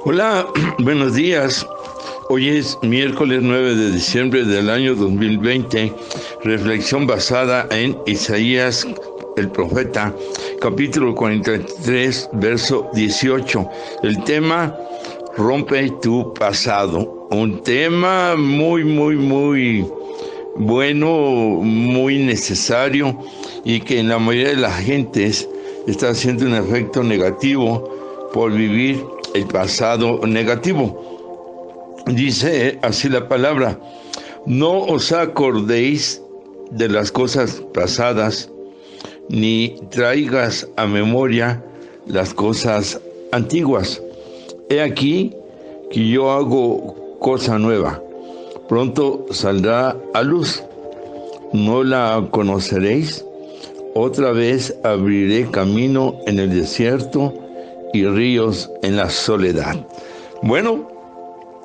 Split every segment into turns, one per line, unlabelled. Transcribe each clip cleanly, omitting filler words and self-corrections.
Hola, buenos días. Hoy es miércoles 9 de diciembre del año 2020. Reflexión basada en Isaías, el profeta, capítulo 43, verso 18. El tema, rompe tu pasado. Un tema muy bueno, muy necesario y que en la mayoría de las gentes está haciendo un efecto negativo por vivir el pasado negativo. Dice así la palabra: no os acordéis de las cosas pasadas, ni traigas a memoria las cosas antiguas. He aquí que yo hago cosa nueva, pronto saldrá a luz. ¿No la conoceréis? Otra vez abriré camino en el desierto y ríos en la soledad. Bueno,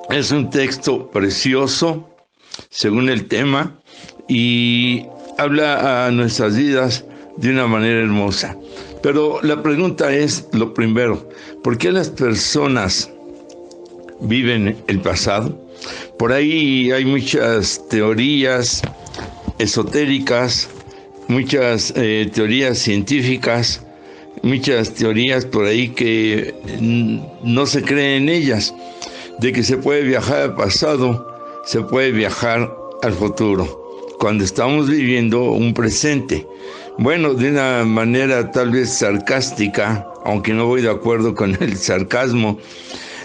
es un texto precioso, según el tema, y habla a nuestras vidas de una manera hermosa. Pero la pregunta es, lo primero, ¿por qué las personas viven el pasado? Por ahí hay muchas teorías esotéricas, muchas teorías científicas, muchas teorías por ahí que no se creen en ellas, de que se puede viajar al pasado, se puede viajar al futuro, cuando estamos viviendo un presente. Bueno, de una manera tal vez sarcástica, aunque no voy de acuerdo con el sarcasmo,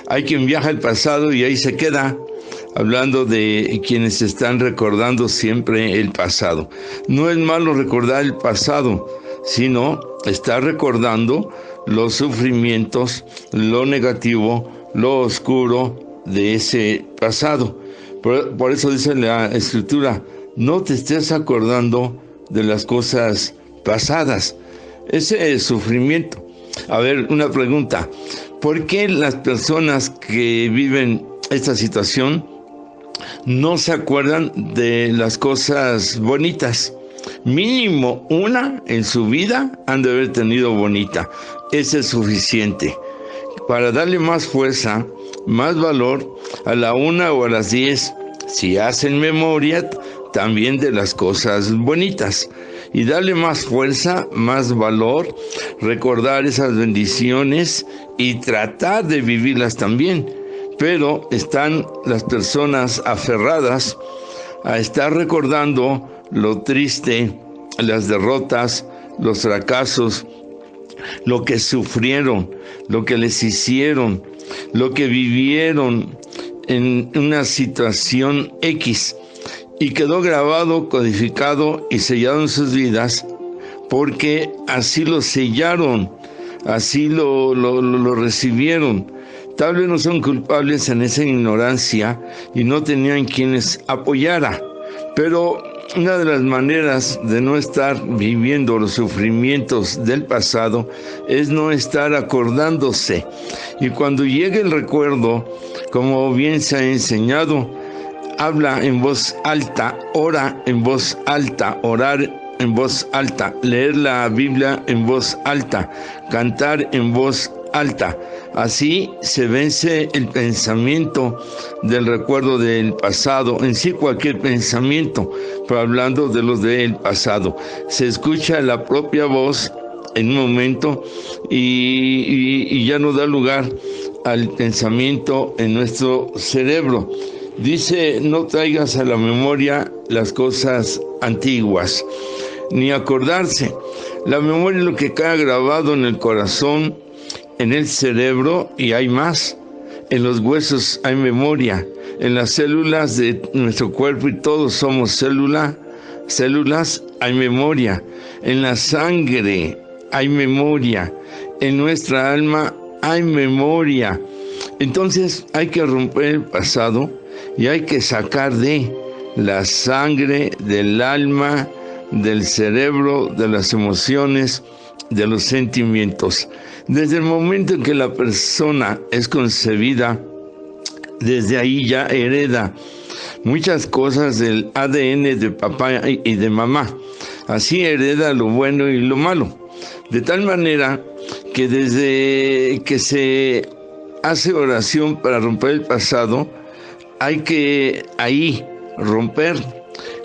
hay quien viaja al pasado y ahí se queda, hablando de quienes están recordando siempre el pasado. No es malo recordar el pasado, sino estar recordando los sufrimientos, lo negativo, lo oscuro de ese pasado. Por eso dice la Escritura: no te estés acordando de las cosas pasadas. Ese sufrimiento. A ver, una pregunta: ¿por qué las personas que viven esta situación no se acuerdan de las cosas bonitas? Mínimo una en su vida han de haber tenido bonita. Ese es suficiente para darle más fuerza, más valor a la 1 o a las 10, si hacen memoria también de las cosas bonitas, y darle más fuerza, más valor, recordar esas bendiciones y tratar de vivirlas también. Pero están las personas aferradas a estar recordando lo triste, las derrotas, los fracasos, lo que sufrieron, lo que les hicieron, lo que vivieron en una situación X, y quedó grabado, codificado y sellado en sus vidas, porque así lo sellaron, así lo recibieron. Tal vez no son culpables en esa ignorancia y no tenían quienes apoyara, pero una de las maneras de no estar viviendo los sufrimientos del pasado es no estar acordándose. Y cuando llegue el recuerdo, como bien se ha enseñado, habla en voz alta, ora en voz alta, orar en voz alta, leer la Biblia en voz alta, cantar en voz alta. Así se vence el pensamiento del recuerdo del pasado, en sí cualquier pensamiento, pero hablando de los del pasado. Se escucha la propia voz en un momento y ya no da lugar al pensamiento en nuestro cerebro. Dice: no traigas a la memoria las cosas antiguas, ni acordarse. La memoria es lo que queda grabado en el corazón, en el cerebro, y hay más. En los huesos hay memoria, en las células de nuestro cuerpo, y todos somos células, hay memoria. En la sangre hay memoria, en nuestra alma hay memoria. Entonces hay que romper el pasado y hay que sacar de la sangre, del alma, del cerebro, de las emociones, de los sentimientos. Desde el momento en que la persona es concebida, desde ahí ya hereda muchas cosas del ADN de papá y de mamá. Así hereda lo bueno y lo malo. De tal manera que desde que se hace oración para romper el pasado, hay que ahí romper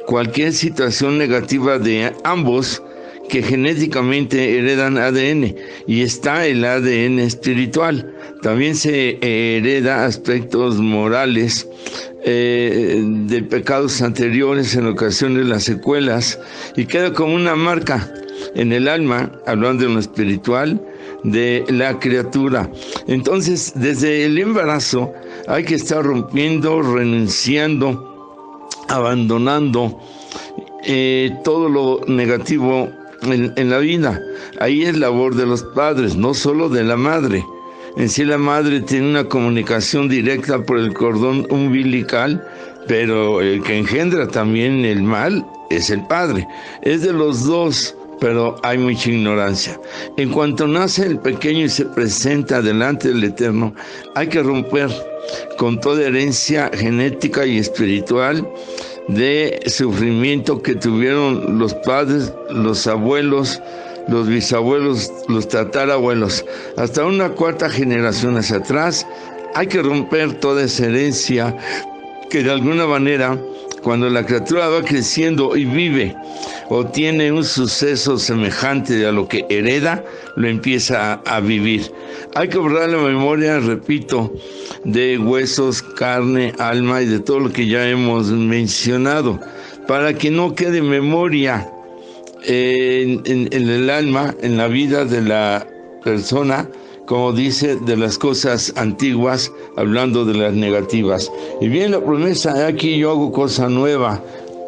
cualquier situación negativa de ambos que genéticamente heredan ADN, y está el ADN espiritual. También se hereda aspectos morales de pecados anteriores, en ocasiones las secuelas, y queda como una marca en el alma, hablando de lo espiritual, de la criatura. Entonces, desde el embarazo hay que estar rompiendo, renunciando, abandonando todo lo negativo en la vida. Ahí es labor de los padres, no solo de la madre. En sí la madre tiene una comunicación directa por el cordón umbilical, pero el que engendra también el mal es el padre. Es de los dos, pero hay mucha ignorancia. En cuanto nace el pequeño y se presenta delante del Eterno, hay que romper con toda herencia genética y espiritual de sufrimiento que tuvieron los padres, los abuelos, los bisabuelos, los tatarabuelos, hasta una cuarta generación hacia atrás. Hay que romper toda esa herencia que de alguna manera, cuando la criatura va creciendo y vive o tiene un suceso semejante a lo que hereda, lo empieza a vivir. Hay que borrar la memoria, repito, de huesos, carne, alma y de todo lo que ya hemos mencionado, para que no quede memoria en el alma, en la vida de la persona, como dice, de las cosas antiguas, hablando de las negativas. Y bien, la promesa, aquí yo hago cosa nueva.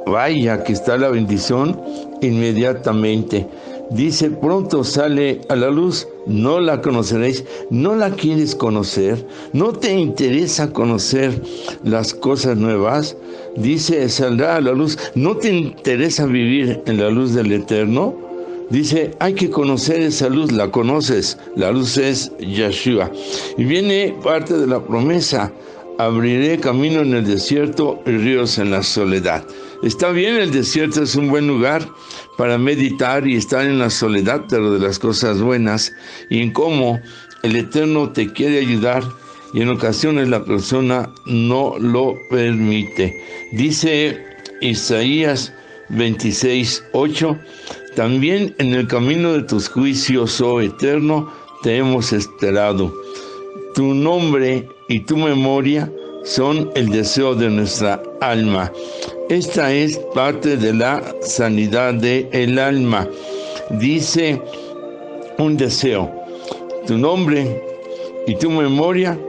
Vaya que está la bendición inmediatamente. Dice, pronto sale a la luz, no la conoceréis. ¿No la quieres conocer? ¿No te interesa conocer las cosas nuevas? Dice, saldrá a la luz. ¿No te interesa vivir en la luz del Eterno? Dice, hay que conocer esa luz, la conoces, la luz es Yeshua. Y viene parte de la promesa, abriré camino en el desierto y ríos en la soledad. Está bien, el desierto es un buen lugar para meditar y estar en la soledad, pero de las cosas buenas, y en cómo el Eterno te quiere ayudar, y en ocasiones la persona no lo permite. Dice Isaías 26:8, también en el camino de tus juicios, oh Eterno, te hemos esperado. Tu nombre y tu memoria son el deseo de nuestra alma. Esta es parte de la sanidad del alma. Dice un deseo, tu nombre y tu memoria,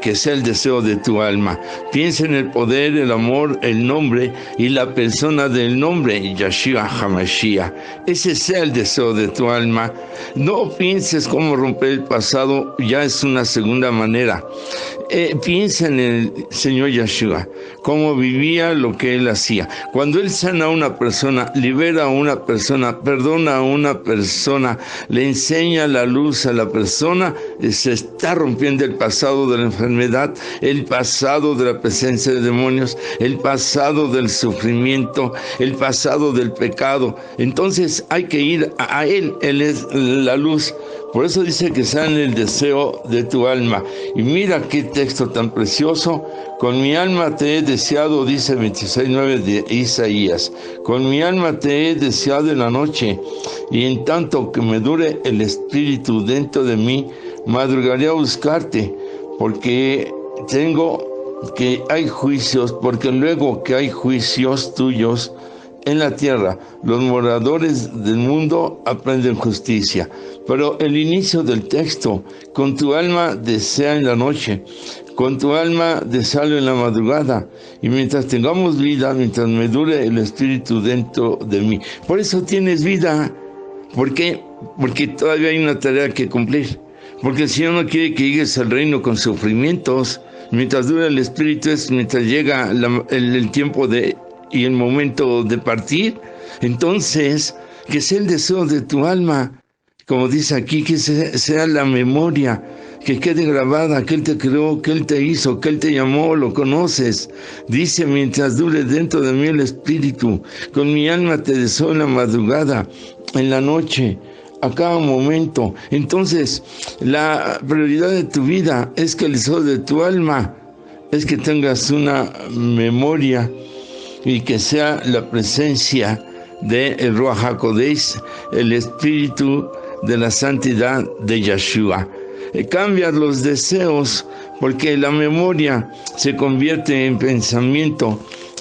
que sea el deseo de tu alma. Piensa en el poder, el amor, el nombre y la persona del nombre, Yeshua HaMashiach. Ese sea el deseo de tu alma. No pienses cómo romper el pasado, ya es una segunda manera. Piensa en el Señor Yeshua, cómo vivía, lo que Él hacía. Cuando Él sana a una persona, libera a una persona, perdona a una persona, le enseña la luz a la persona, se está rompiendo el pasado de la enfermedad, el pasado de la presencia de demonios, el pasado del sufrimiento, el pasado del pecado. Entonces hay que ir a Él, Él es la luz. Por eso dice que sane el deseo de tu alma. Y mira qué texto tan precioso. Con mi alma te he deseado, dice 26:9 de Isaías. Con mi alma te he deseado en la noche, y en tanto que me dure el espíritu dentro de mí, madrugaré a buscarte, porque hay juicios, porque luego que hay juicios tuyos en la tierra, los moradores del mundo aprenden justicia. Pero el inicio del texto, con tu alma desea en la noche, con tu alma desealo en la madrugada, y mientras tengamos vida, mientras me dure el espíritu dentro de mí. Por eso tienes vida. ¿Por qué? Porque todavía hay una tarea que cumplir. Porque el Señor no quiere que llegues al reino con sufrimientos. Mientras dura el espíritu es mientras llega el tiempo y el momento de partir. Entonces, que sea el deseo de tu alma, como dice aquí, que sea la memoria, que quede grabada, que Él te creó, que Él te hizo, que Él te llamó, lo conoces. Dice, mientras dure dentro de mí el espíritu, con mi alma te deseo en la madrugada, en la noche. a cada momento. Entonces, la prioridad de tu vida es que el deseo de tu alma es que tengas una memoria y que sea la presencia de el Ruach HaKodesh, el Espíritu de la santidad de Yeshua. Cambias los deseos, porque la memoria se convierte en pensamiento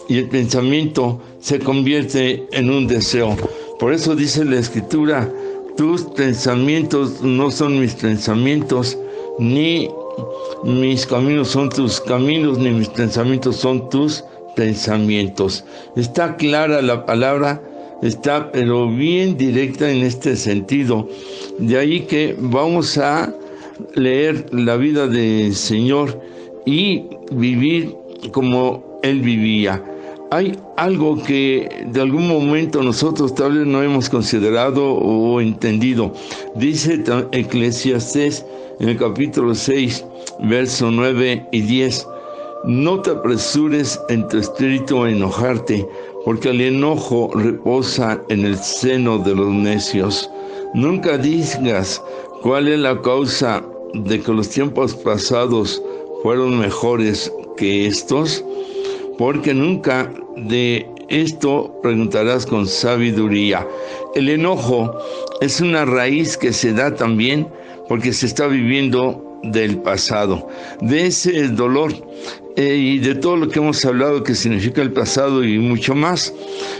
y el pensamiento se convierte en un deseo. Por eso dice la Escritura: tus pensamientos no son mis pensamientos, ni mis caminos son tus caminos, ni mis pensamientos son tus pensamientos. Está clara la palabra, está pero bien directa en este sentido. De ahí que vamos a leer la vida del Señor y vivir como Él vivía. Hay algo que de algún momento nosotros tal vez no hemos considerado o entendido. Dice Eclesiastés en el capítulo 6, verso 9 y 10. No te apresures en tu espíritu a enojarte, porque el enojo reposa en el seno de los necios. Nunca digas cuál es la causa de que los tiempos pasados fueron mejores que estos, porque nunca de esto preguntarás con sabiduría. El enojo es una raíz que se da también porque se está viviendo del pasado, de ese dolor y de todo lo que hemos hablado que significa el pasado y mucho más.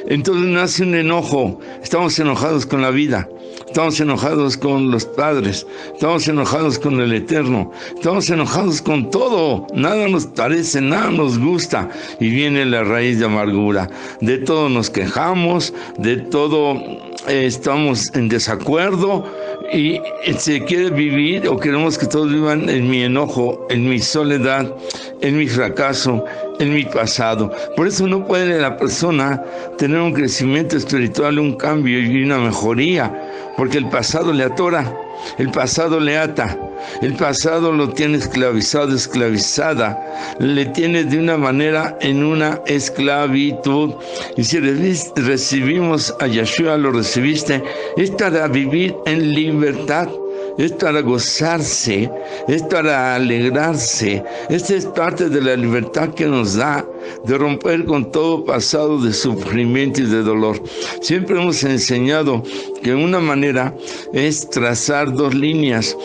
Entonces nace un enojo. Estamos enojados con la vida, estamos enojados con los padres, estamos enojados con el Eterno, estamos enojados con todo. Nada nos parece, nada nos gusta, y viene la raíz de amargura. De todo nos quejamos, de todo estamos en desacuerdo, y se quiere vivir, o queremos que todos vivan en mi enojo, en mi soledad, en mi fracaso, en mi pasado. Por eso no puede la persona tener un crecimiento espiritual, un cambio y una mejoría, porque el pasado le atora, el pasado le ata, el pasado lo tiene esclavizado, esclavizada, le tiene de una manera en una esclavitud. Y si recibimos a Yeshua, lo recibiste, es para vivir en libertad, es para gozarse, es para alegrarse. Esta es parte de la libertad que nos da de romper con todo pasado de sufrimiento y de dolor. Siempre hemos enseñado que una manera es trazar dos líneas.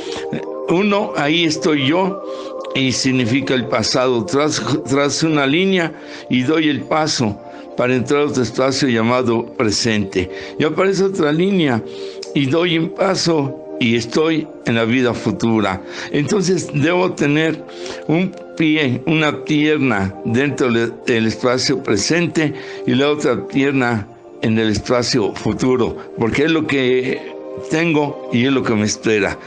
Uno, ahí estoy yo, y significa el pasado. Trazo una línea y doy el paso para entrar a otro espacio llamado presente. Y aparece otra línea y doy un paso y estoy en la vida futura. Entonces debo tener un pie, una pierna dentro del espacio presente y la otra pierna en el espacio futuro, porque es lo que tengo y es lo que me espera.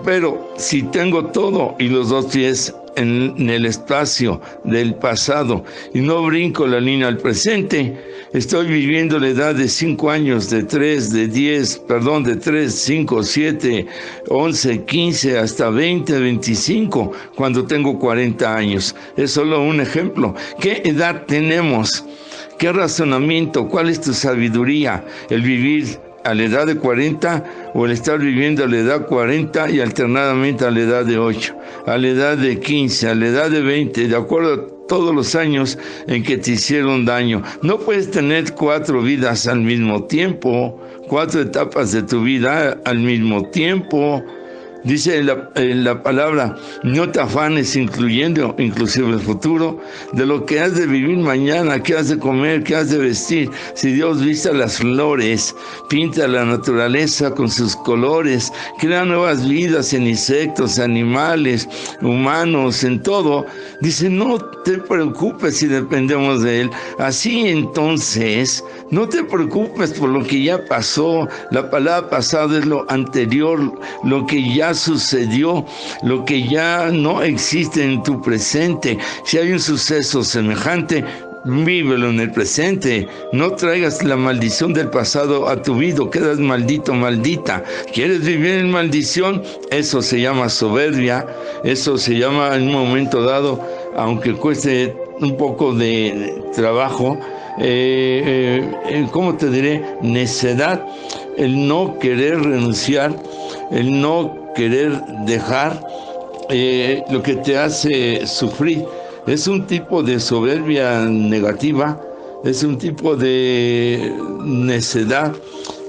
Pero si tengo todo y los dos pies en el espacio del pasado y no brinco la línea al presente, estoy viviendo la edad de 5 años, de 3, de 3, 5, 7, 11, 15, hasta 20, 25, cuando tengo 40 años. Es solo un ejemplo. ¿Qué edad tenemos? ¿Qué razonamiento? ¿Cuál es tu sabiduría? El vivir a la edad de 40 o el estar viviendo a la edad 40 y alternadamente a la edad de 8, a la edad de 15, a la edad de 20, de acuerdo a todos los años en que te hicieron daño. No puedes tener 4 vidas al mismo tiempo, 4 etapas de tu vida al mismo tiempo. Dice la palabra, no te afanes, incluyendo inclusive el futuro, de lo que has de vivir mañana, qué has de comer, qué has de vestir. Si Dios viste las flores, pinta la naturaleza con sus colores, crea nuevas vidas en insectos, animales, humanos, en todo, dice, no te preocupes si dependemos de Él. Así entonces, no te preocupes por lo que ya pasó. La palabra pasado es lo anterior, lo que ya sucedió, lo que ya no existe en tu presente. Si hay un suceso semejante, vívelo en el presente. No traigas la maldición del pasado a tu vida. Quedas maldito, maldita. ¿Quieres vivir en maldición? Eso se llama soberbia. Eso se llama en un momento dado, aunque cueste un poco de trabajo, ¿cómo te diré? Necedad, el no querer renunciar, el no querer dejar lo que te hace sufrir. Es un tipo de soberbia negativa, es un tipo de necedad,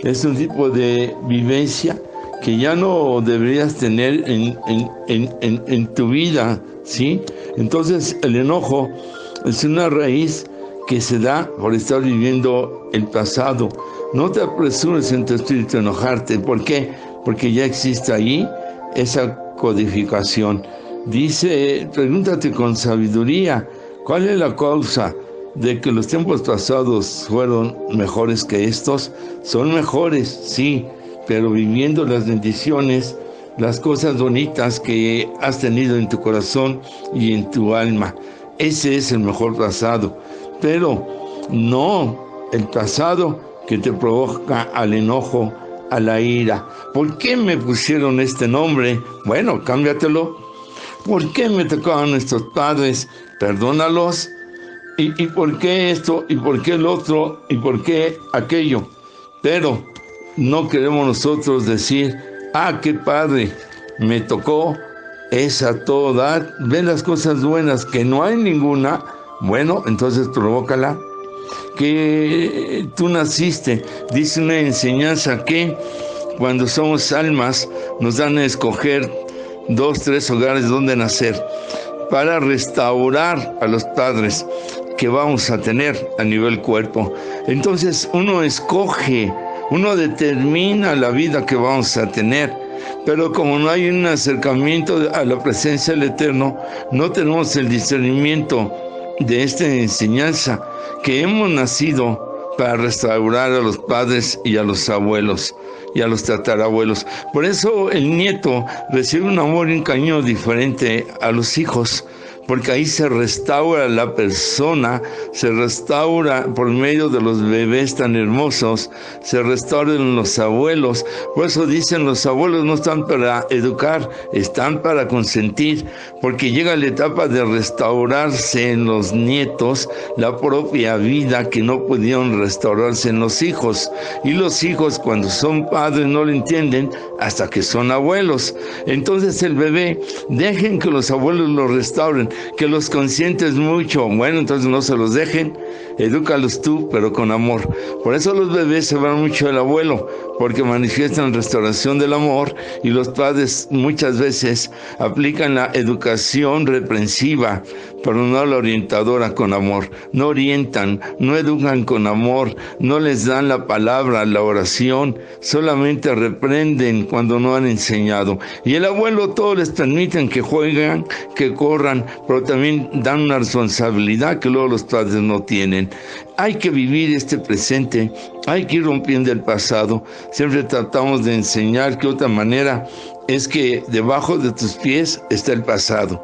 es un tipo de vivencia que ya no deberías tener en tu vida, ¿sí? Entonces el enojo es una raíz que se da por estar viviendo el pasado. No te apresures en tu espíritu a enojarte. ¿Por qué? Porque ya existe ahí esa codificación. Dice, pregúntate con sabiduría, ¿cuál es la causa de que los tiempos pasados fueron mejores que estos? Son mejores, sí, pero viviendo las bendiciones, las cosas bonitas que has tenido en tu corazón y en tu alma. Ese es el mejor pasado, pero no el pasado que te provoca al enojo, a la ira. ¿Por qué me pusieron este nombre? Bueno, cámbiatelo. ¿Por qué me tocaban nuestros padres? Perdónalos. ¿Y por qué esto? ¿Y por qué el otro? ¿Y por qué aquello? Pero no queremos nosotros decir, qué padre, me tocó esa toda dar. Ven las cosas buenas, que no hay ninguna. Bueno, entonces provócala. Que tú naciste, dice una enseñanza que cuando somos almas nos dan a escoger 2, 3 hogares donde nacer para restaurar a los padres que vamos a tener a nivel cuerpo. Entonces uno escoge, uno determina la vida que vamos a tener, pero como no hay un acercamiento a la presencia del Eterno, no tenemos el discernimiento de esta enseñanza, que hemos nacido para restaurar a los padres y a los abuelos y a los tatarabuelos. Por eso el nieto recibe un amor y un cariño diferente a los hijos, porque ahí se restaura la persona, se restaura por medio de los bebés tan hermosos, se restauran los abuelos. Por eso dicen, los abuelos no están para educar, están para consentir, porque llega la etapa de restaurarse en los nietos la propia vida que no pudieron restaurarse en los hijos. Y los hijos, cuando son padres, no lo entienden hasta que son abuelos. Entonces el bebé, dejen que los abuelos lo restauren, que los consientes mucho. Bueno, entonces no se los dejen, edúcalos tú, pero con amor. Por eso los bebés se van mucho del abuelo, porque manifiestan restauración del amor, y los padres muchas veces aplican la educación reprensiva, pero no la orientadora con amor. No orientan, no educan con amor, no les dan la palabra, la oración, solamente reprenden cuando no han enseñado. Y el abuelo todo les permiten que jueguen, que corran, pero también dan una responsabilidad que luego los padres no tienen. Hay que vivir este presente, hay que ir rompiendo el pasado. Siempre tratamos de enseñar que otra manera es que debajo de tus pies está el pasado.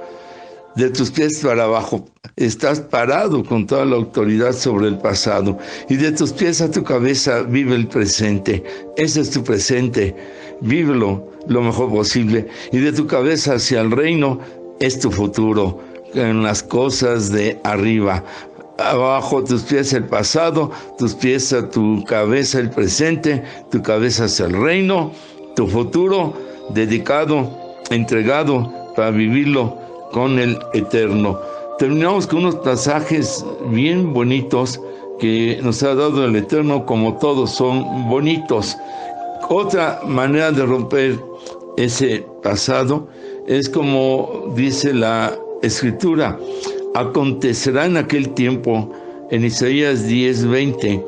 De tus pies para abajo estás parado con toda la autoridad sobre el pasado, y de tus pies a tu cabeza vive el presente. Ese es tu presente, vívelo lo mejor posible, y de tu cabeza hacia el reino es tu futuro, en las cosas de arriba. Abajo tus pies el pasado, tus pies a tu cabeza el presente, tu cabeza hacia el reino, tu futuro dedicado, entregado para vivirlo con el Eterno. Terminamos con unos pasajes bien bonitos que nos ha dado el Eterno, como todos son bonitos. Otra manera de romper ese pasado es como dice la Escritura: acontecerá en aquel tiempo, en Isaías 10:20,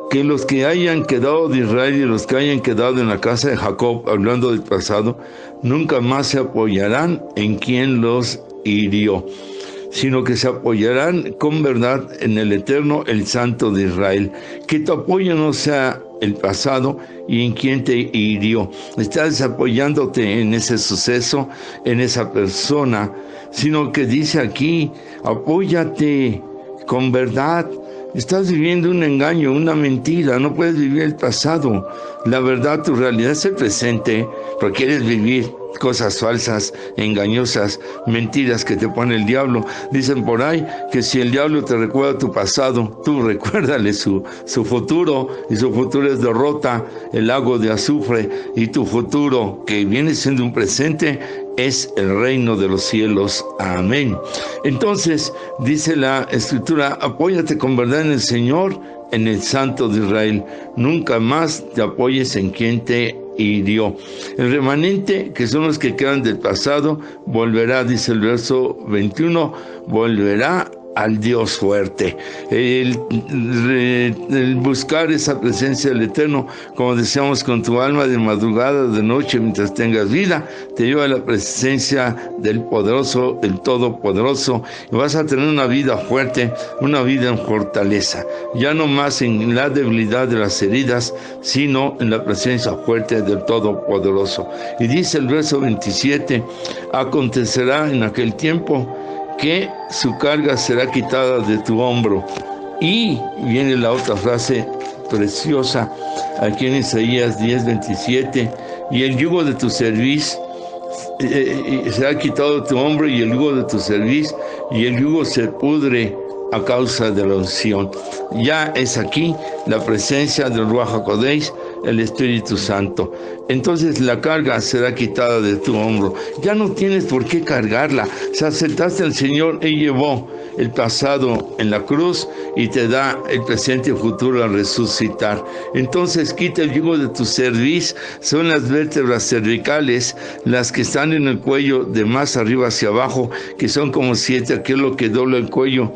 que los que hayan quedado de Israel y los que hayan quedado en la casa de Jacob, hablando del pasado, nunca más se apoyarán en quien los hirió, sino que se apoyarán con verdad en el Eterno, el Santo de Israel. Que tu apoyo no sea el pasado y en quien te hirió. Estás apoyándote en ese suceso, en esa persona, sino que dice aquí, apóyate con verdad. Estás viviendo un engaño, una mentira, no puedes vivir el pasado. La verdad, tu realidad es el presente, pero quieres vivir cosas falsas, engañosas, mentiras que te pone el diablo. Dicen por ahí que si el diablo te recuerda tu pasado, tú recuérdale su futuro, y su futuro es derrota, el lago de azufre, y tu futuro, que viene siendo un presente, es el reino de los cielos. Amén. Entonces, dice la Escritura, apóyate con verdad en el Señor, en el Santo de Israel. Nunca más te apoyes en quien te hirió. El remanente, que son los que quedan del pasado, volverá, dice el verso 21, volverá al Dios fuerte. El buscar esa presencia del Eterno, como decíamos, con tu alma de madrugada, de noche, mientras tengas vida, te lleva a la presencia del poderoso, del todopoderoso, y vas a tener una vida fuerte, una vida en fortaleza, ya no más en la debilidad de las heridas, sino en la presencia fuerte del todopoderoso. Y dice el verso 27, acontecerá en aquel tiempo que su carga será quitada de tu hombro. Y viene la otra frase preciosa aquí en Isaías 10:27, y el yugo de tu cerviz será quitado de tu hombro, y el yugo de tu cerviz, y el yugo se pudre a causa de la unción. Ya es aquí la presencia del Ruach HaKodesh, el Espíritu Santo. Entonces la carga será quitada de tu hombro. Ya no tienes por qué cargarla. Si aceptaste al Señor, Él llevó el pasado en la cruz y te da el presente y futuro al resucitar. Entonces quita el yugo de tu cerviz. Son las vértebras cervicales, las que están en el cuello de más arriba hacia abajo, que son como 7, que es lo que dobla el cuello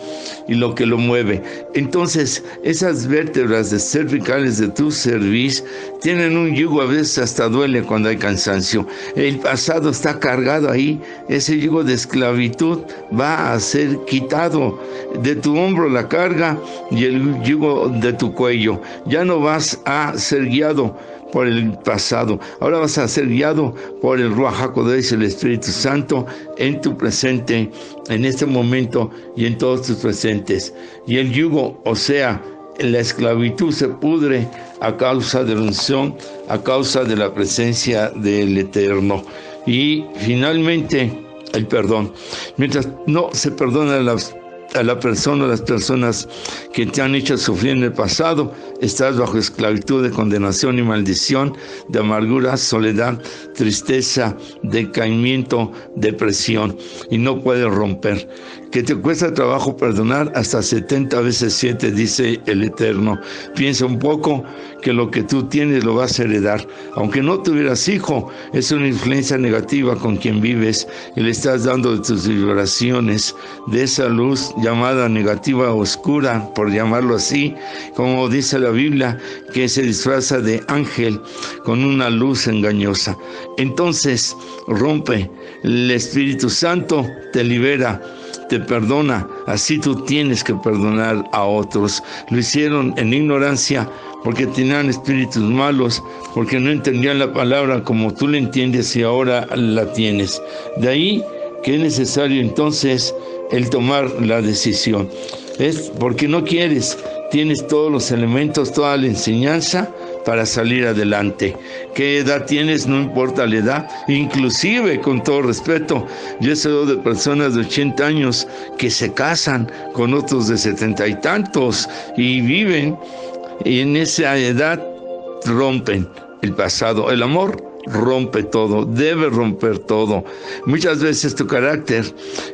y lo que lo mueve. Entonces esas vértebras cervicales de tu cerviz tienen un yugo, a veces hasta duele cuando hay cansancio. El pasado está cargado ahí. Ese yugo de esclavitud va a ser quitado de tu hombro, la carga, y el yugo de tu cuello. Ya no vas a ser guiado por el pasado, ahora vas a ser guiado por el Ruach HaKodesh, el Espíritu Santo, en tu presente, en este momento y en todos tus presentes. Y el yugo, o sea, la esclavitud, se pudre a causa de la unción, a causa de la presencia del Eterno. Y finalmente, el perdón. Mientras no se perdona a la persona, las personas que te han hecho sufrir en el pasado, estás bajo esclavitud de condenación y maldición, de amargura, soledad, tristeza, decaimiento, depresión, y no puedes romper. Que te cuesta trabajo perdonar hasta 70 veces 7, dice el Eterno. Piensa un poco que lo que tú tienes lo vas a heredar. Aunque no tuvieras hijo, es una influencia negativa con quien vives y le estás dando de tus vibraciones, de esa luz llamada negativa, oscura, por llamarlo así, como dice la Biblia, que se disfraza de ángel con una luz engañosa. Entonces, rompe. El Espíritu Santo te libera, te perdona. Así tú tienes que perdonar a otros. Lo hicieron en ignorancia porque tenían espíritus malos, porque no entendían la palabra como tú la entiendes y ahora la tienes. De ahí que es necesario entonces el tomar la decisión. Es porque no quieres, tienes todos los elementos, toda la enseñanza para salir adelante. ¿Qué edad tienes? No importa la edad. Inclusive, con todo respeto, yo he sabido de personas de 80 años que se casan con otros de 70 y tantos y viven, y en esa edad rompen el pasado. El amor rompe todo, debe romper todo. Muchas veces tu carácter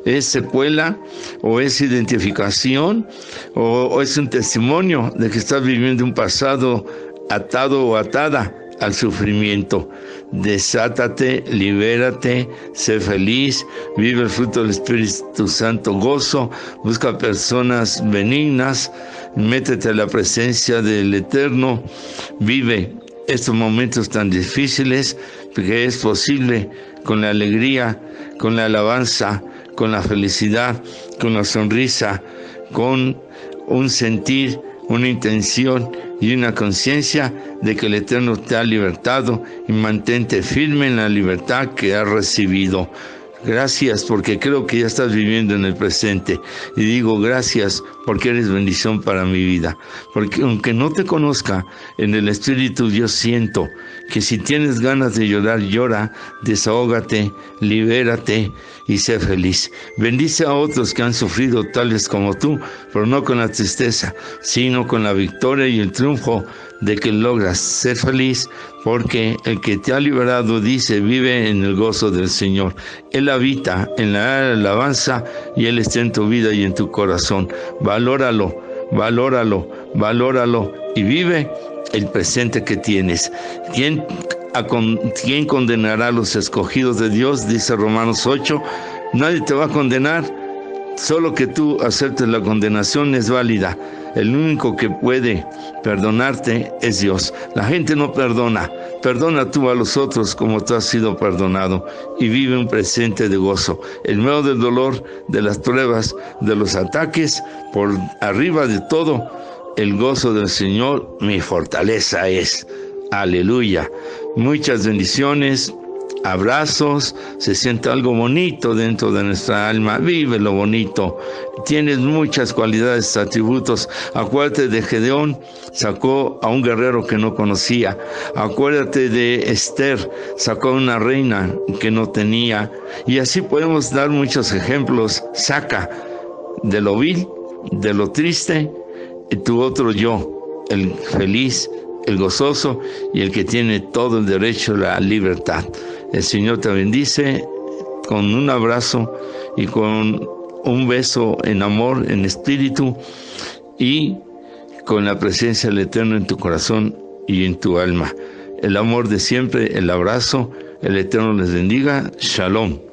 es secuela, o es identificación, o es un testimonio de que estás viviendo un pasado atado o atada al sufrimiento. Desátate, libérate, sé feliz, vive el fruto del Espíritu Santo, gozo, busca personas benignas, métete a la presencia del Eterno, vive estos momentos tan difíciles, porque es posible con la alegría, con la alabanza, con la felicidad, con la sonrisa, con un sentir, una intención y una conciencia de que el Eterno te ha libertado, y mantente firme en la libertad que has recibido. Gracias porque creo que ya estás viviendo en el presente. Y digo gracias porque eres bendición para mi vida. Porque aunque no te conozca, en el Espíritu yo siento que si tienes ganas de llorar, llora, desahógate, libérate y sé feliz. Bendice a otros que han sufrido tales como tú, pero no con la tristeza, sino con la victoria y el triunfo de que logras ser feliz, porque el que te ha liberado dice, vive en el gozo del Señor. Él habita en la alabanza y Él está en tu vida y en tu corazón. Valóralo, valóralo, valóralo y vive el presente que tienes. ¿Quién condenará a los escogidos de Dios? Dice Romanos 8. Nadie te va a condenar, solo que tú aceptes la condenación es válida. El único que puede perdonarte es Dios. La gente no perdona. Perdona tú a los otros como tú has sido perdonado y vive un presente de gozo. En medio del dolor, de las pruebas, de los ataques, por arriba de todo, el gozo del Señor mi fortaleza es. Aleluya. Muchas bendiciones. Abrazos, se siente algo bonito dentro de nuestra alma, vive lo bonito, tienes muchas cualidades, atributos. Acuérdate de Gedeón, sacó a un guerrero que no conocía. Acuérdate de Esther, sacó a una reina que no tenía, y así podemos dar muchos ejemplos. Saca de lo vil, de lo triste, tu otro yo, el feliz, el gozoso y el que tiene todo el derecho a la libertad. El Señor te bendice con un abrazo y con un beso en amor, en espíritu y con la presencia del Eterno en tu corazón y en tu alma. El amor de siempre, el abrazo, el Eterno les bendiga. Shalom.